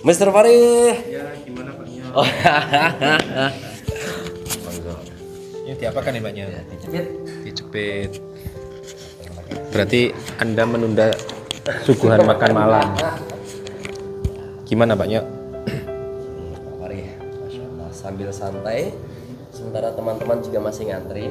Mr. Farid. Ya, gimana Paknya? Oh. Ini diapakan nih Paknya? Dicepit. Dicepit. Berarti Anda menunda suguhan makan malam. Gimana Paknya? Pak Farid, Masya Allah. Sambil santai, sementara teman-teman juga masih ngantri.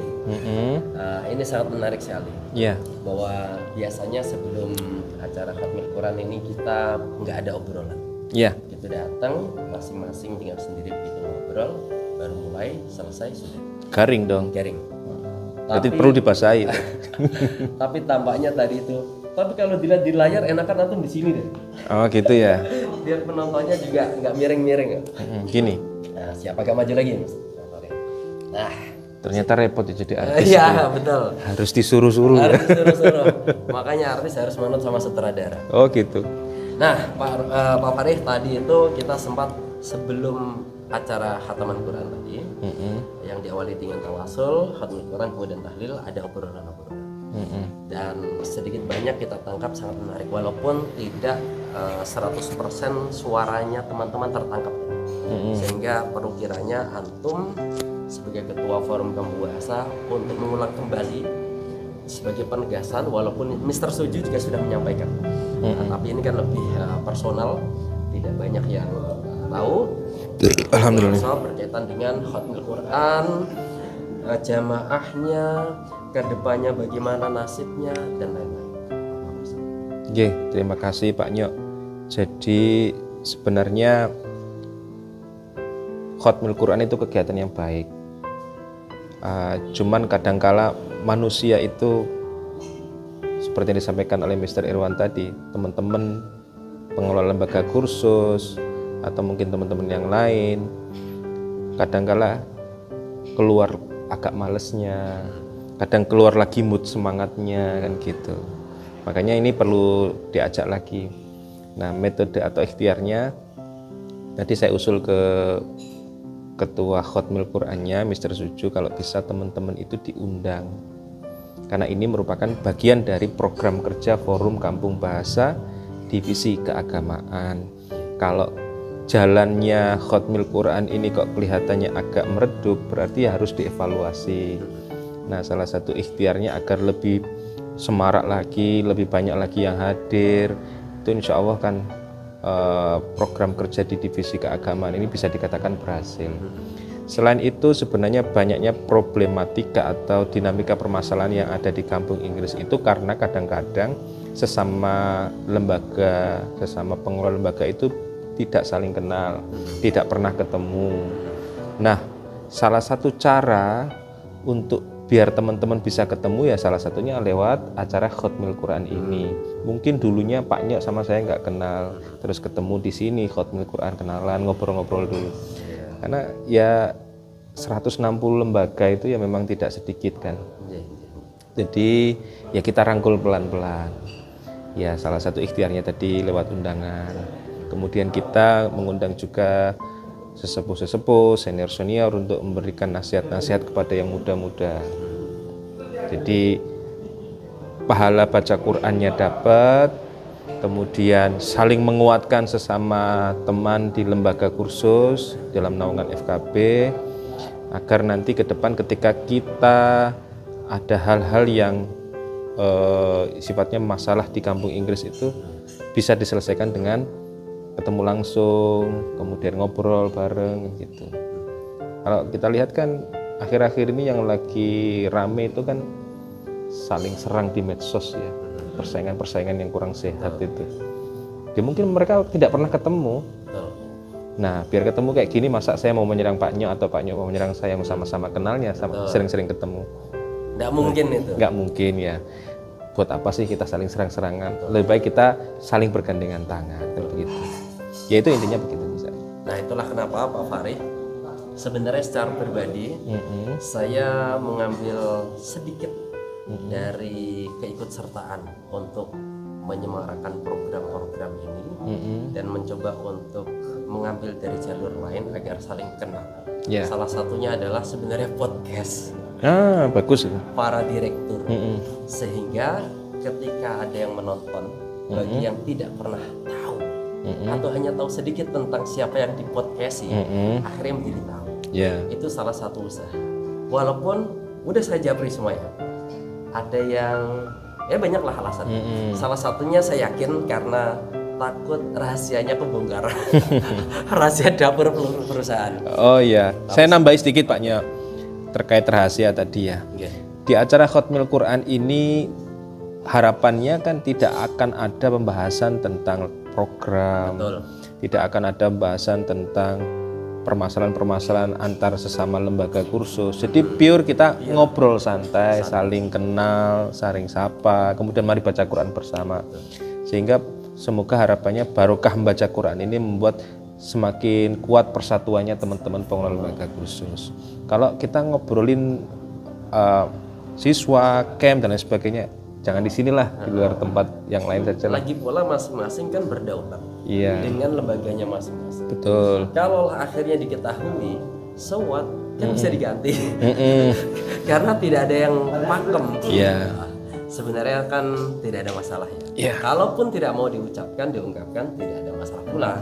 Ini sangat menarik sekali. Iya. Bahwa biasanya sebelum acara Khatmil Quran ini kita nggak ada obrolan. Iya. Kita datang masing-masing tinggal sendiri begitu ngobrol, baru mulai selesai sudah Garing dong. garing. Berarti perlu dibasahi. Tapi tampaknya tadi itu. Tapi kalau dilihat di layar enakan antum di sini deh. Oh gitu ya. Biar penontonnya juga nggak miring-miring. Gini. Nah, siapa gak maju lagi Mas? Nah, Ternyata repot ya jadi artis. iya betul. Harus disuruh-suruh. Harus suruh-suruh. Makanya artis harus manut sama sutradara. Oh gitu. Nah, Pak Farid tadi itu kita sempat sebelum acara khataman Quran tadi, yang diawali dengan tawasul, khatmul Quran, kemudian tahlil, ada obrolan-obrolan. Dan sedikit banyak kita tangkap sangat menarik, walaupun tidak 100% suaranya teman-teman tertangkap. Sehingga perlu kiranya antum sebagai ketua forum kampung bahasa untuk mengulang kembali sebagai penegasan, walaupun Mr. Suju juga sudah menyampaikan. Tapi ini kan lebih personal, tidak banyak yang tahu. Alhamdulillah. So, berkaitan dengan khatmil Quran, jamaahnya, kedepannya bagaimana nasibnya dan lain-lain. Oke, terima kasih Pak Nyok. Jadi sebenarnya Khatmul Quran itu kegiatan yang baik. Cuman kadangkala manusia itu seperti yang disampaikan oleh Mr. Irwan tadi, teman-teman pengelola lembaga kursus atau mungkin teman-teman yang lain kadangkala keluar agak malesnya, kadang keluar lagi mood semangatnya kan gitu. Makanya ini perlu diajak lagi. Nah, metode atau ikhtiarnya tadi saya usul ke ketua Khatmil Qurannya Mr. Suju, kalau bisa teman-teman itu diundang, karena ini merupakan bagian dari program kerja Forum Kampung Bahasa Divisi Keagamaan. Kalau jalannya Khatmil Quran ini kok kelihatannya agak meredup, berarti harus dievaluasi. Nah, salah satu ikhtiarnya agar lebih semarak lagi, lebih banyak lagi yang hadir, itu insya Allah kan program kerja di divisi keagamaan ini bisa dikatakan berhasil. Selain itu sebenarnya banyaknya problematika atau dinamika permasalahan yang ada di kampung Inggris itu karena kadang-kadang sesama lembaga, sesama pengelola lembaga itu tidak saling kenal, tidak pernah ketemu. Nah, salah satu cara untuk biar teman-teman bisa ketemu ya salah satunya lewat acara Khatmil Quran ini. Mungkin dulunya Pak Nyok sama saya nggak kenal, terus ketemu di sini Khatmil Quran, kenalan, ngobrol-ngobrol dulu. Karena ya 160 lembaga itu ya memang tidak sedikit kan. Jadi ya kita rangkul pelan-pelan. Ya salah satu ikhtiarnya tadi lewat undangan. Kemudian kita mengundang juga sesepuh-sesepuh, senior-senior untuk memberikan nasihat-nasihat kepada yang muda-muda. Jadi pahala baca Qur'annya dapat, kemudian saling menguatkan sesama teman di lembaga kursus dalam naungan FKB, agar nanti ke depan ketika kita ada hal-hal yang sifatnya masalah di kampung Inggris itu bisa diselesaikan dengan ketemu langsung, kemudian ngobrol bareng gitu. Kalau kita lihat kan akhir-akhir ini yang lagi rame itu kan saling serang di medsos ya, persaingan-persaingan yang kurang sehat itu. Ya mungkin mereka tidak pernah ketemu. Nah, biar ketemu kayak gini, masa saya mau menyerang Pak Nyok atau Pak Nyok mau menyerang saya, yang sama-sama kenalnya, sering-sering ketemu. Nggak mungkin itu. Nggak mungkin ya. Buat apa sih kita saling serang-serangan? Lebih baik kita saling bergandengan tangan, kan begitu. Ya itu intinya begitu misalnya. Nah, itulah kenapa Pak Farid sebenarnya secara pribadi saya mengambil sedikit dari keikutsertaan untuk menyemarakan program-program ini dan mencoba untuk mengambil dari jalur lain agar saling kenal. Salah satunya adalah sebenarnya podcast. Bagus itu. Para direktur. Sehingga ketika ada yang menonton, bagi yang tidak pernah tahu atau hanya tahu sedikit tentang siapa yang di podcasti, akhirnya menjadi tahu. Itu salah satu usaha. Walaupun udah saya japri semuanya, ada yang banyaklah alasan. Salah satunya saya yakin karena takut rahasianya kebongkar. Rahasia dapur perusahaan. Oh iya, saya nambahin sedikit Pak Nyo terkait rahasia tadi ya. Di acara Khatmil Quran ini harapannya kan tidak akan ada pembahasan tentang program. Betul. Tidak akan ada pembahasan tentang permasalahan-permasalahan antar sesama lembaga kursus. Jadi pure kita ngobrol santai, saling kenal, saling sapa, kemudian mari baca Quran bersama. Sehingga semoga harapannya barokah membaca Quran ini membuat semakin kuat persatuannya teman-teman pengelola lembaga kursus. Kalau kita ngobrolin siswa, camp dan lain sebagainya, jangan di sinilah, di luar tempat yang lain saja. Lagi pula masing-masing kan berdaulat dengan lembaganya masing-masing. Betul. Kalau akhirnya diketahui, so what? Kan bisa diganti. Karena tidak ada yang pakem. Sebenarnya kan tidak ada masalah ya. Kalaupun tidak mau diungkapkan tidak ada masalah pula.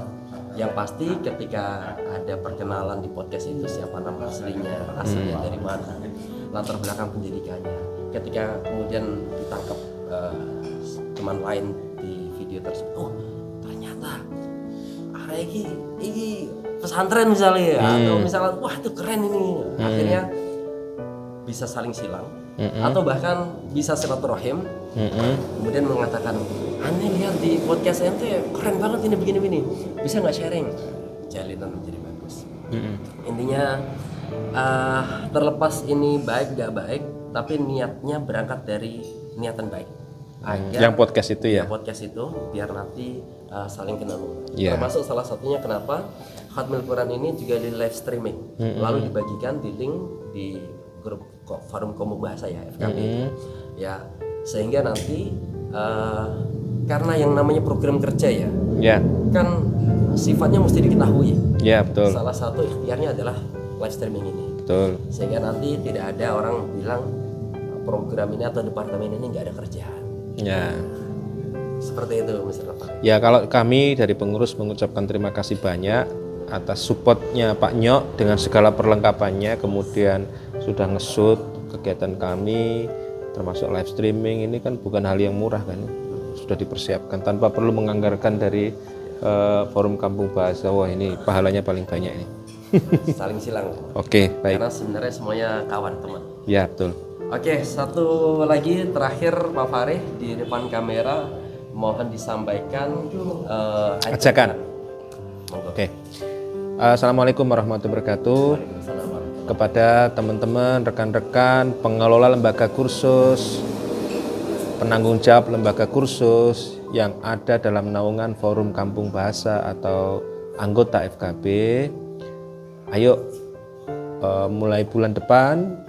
Yang pasti ketika ada perkenalan di podcast itu siapa nama aslinya, asalnya dari mana, latar belakang pendidikannya. Ketika kemudian ditangkap teman lain di video tersebut, oh ternyata ini pesantren misalnya, atau misalnya wah itu keren ini, akhirnya bisa saling silang. Atau bahkan bisa silaturahim, kemudian mengatakan, aneh lihat di podcast ente keren banget ini begini-begini, bisa nggak sharing? Jalinan menjadi bagus. Intinya terlepas ini baik gak baik, tapi niatnya berangkat dari niatan baik. Agar yang podcast itu ya? Podcast itu biar nanti saling kenal. Termasuk salah satunya kenapa Khatmil Quran ini juga di live streaming, lalu dibagikan di link di grup forum Komuk Bahasa ya, FKB ya, sehingga nanti karena yang namanya program kerja ya, kan sifatnya mesti diketahui. Betul. Salah satu ikhtiarnya adalah live streaming ini. Betul. Sehingga nanti tidak ada orang bilang program ini atau departemen ini nggak ada kerjaan. Seperti itu Mr. Pak. Ya, kalau kami dari pengurus mengucapkan terima kasih banyak atas supportnya Pak Nyok dengan segala perlengkapannya, kemudian sudah nge-shoot kegiatan kami termasuk live streaming. Ini kan bukan hal yang murah kan, sudah dipersiapkan tanpa perlu menganggarkan dari forum Kampung Bahasa. Wah ini pahalanya paling banyak ini. Saling silang. Oke, baik. Karena sebenarnya semuanya kawan teman. Ya betul. Oke, satu lagi terakhir Pak Farid di depan kamera, mohon disampaikan ajakan. Oke. Assalamualaikum warahmatullahi wabarakatuh. Kepada teman-teman, rekan-rekan pengelola lembaga kursus, penanggung jawab lembaga kursus yang ada dalam naungan Forum Kampung Bahasa atau anggota FKB, ayo mulai bulan depan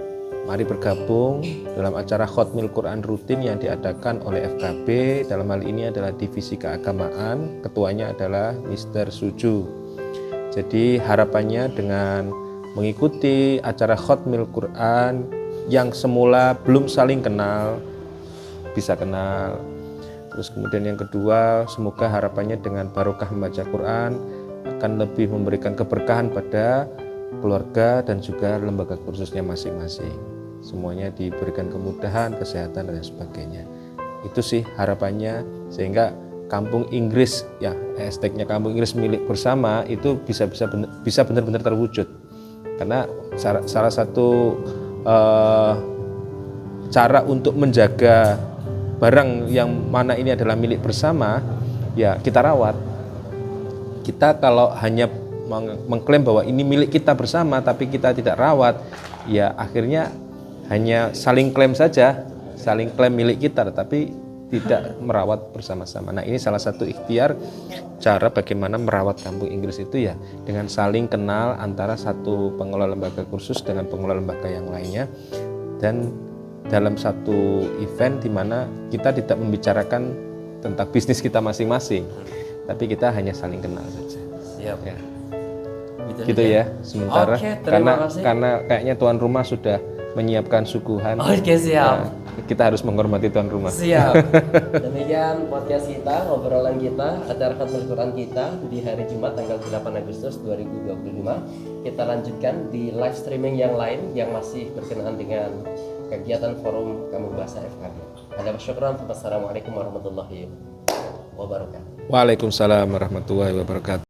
mari bergabung dalam acara Khatmil Quran rutin yang diadakan oleh FKB. Dalam hal ini adalah divisi keagamaan, ketuanya adalah Mr. Suju. Jadi harapannya dengan mengikuti acara Khatmil Quran yang semula belum saling kenal, bisa kenal. Terus kemudian yang kedua, semoga harapannya dengan barokah membaca Quran akan lebih memberikan keberkahan pada keluarga dan juga lembaga kursusnya masing-masing. Semuanya diberikan kemudahan, kesehatan dan sebagainya. Itu sih harapannya, sehingga Kampung Inggris ya, hashtagnya Kampung Inggris milik bersama itu bisa benar-benar terwujud. Karena salah satu cara untuk menjaga barang yang mana ini adalah milik bersama, ya kita rawat. Kita kalau hanya mengklaim bahwa ini milik kita bersama tapi kita tidak rawat, ya akhirnya hanya saling klaim saja, saling klaim milik kita tetapi tidak merawat bersama-sama. Nah, ini salah satu ikhtiar cara bagaimana merawat Kampung Inggris itu ya dengan saling kenal antara satu pengelola lembaga kursus dengan pengelola lembaga yang lainnya, dan dalam satu event di mana kita tidak membicarakan tentang bisnis kita masing-masing, tapi kita hanya saling kenal saja. Siap. Ya. Gitu ya sementara. Oke, karena kayaknya tuan rumah sudah menyiapkan suguhan. Oke, siap. kita harus menghormati tuan rumah. Siap. Demikian podcast kita, ngobrolan kita, acara Khatmul Quran kita di hari Jumat tanggal 8 Agustus 2025. Kita lanjutkan di live streaming yang lain yang masih berkenaan dengan kegiatan forum Kamu Bahasa FKB. Ada syukran. Wassalamualaikum warahmatullahi wabarakatuh. Waalaikumsalam warahmatullahi wabarakatuh.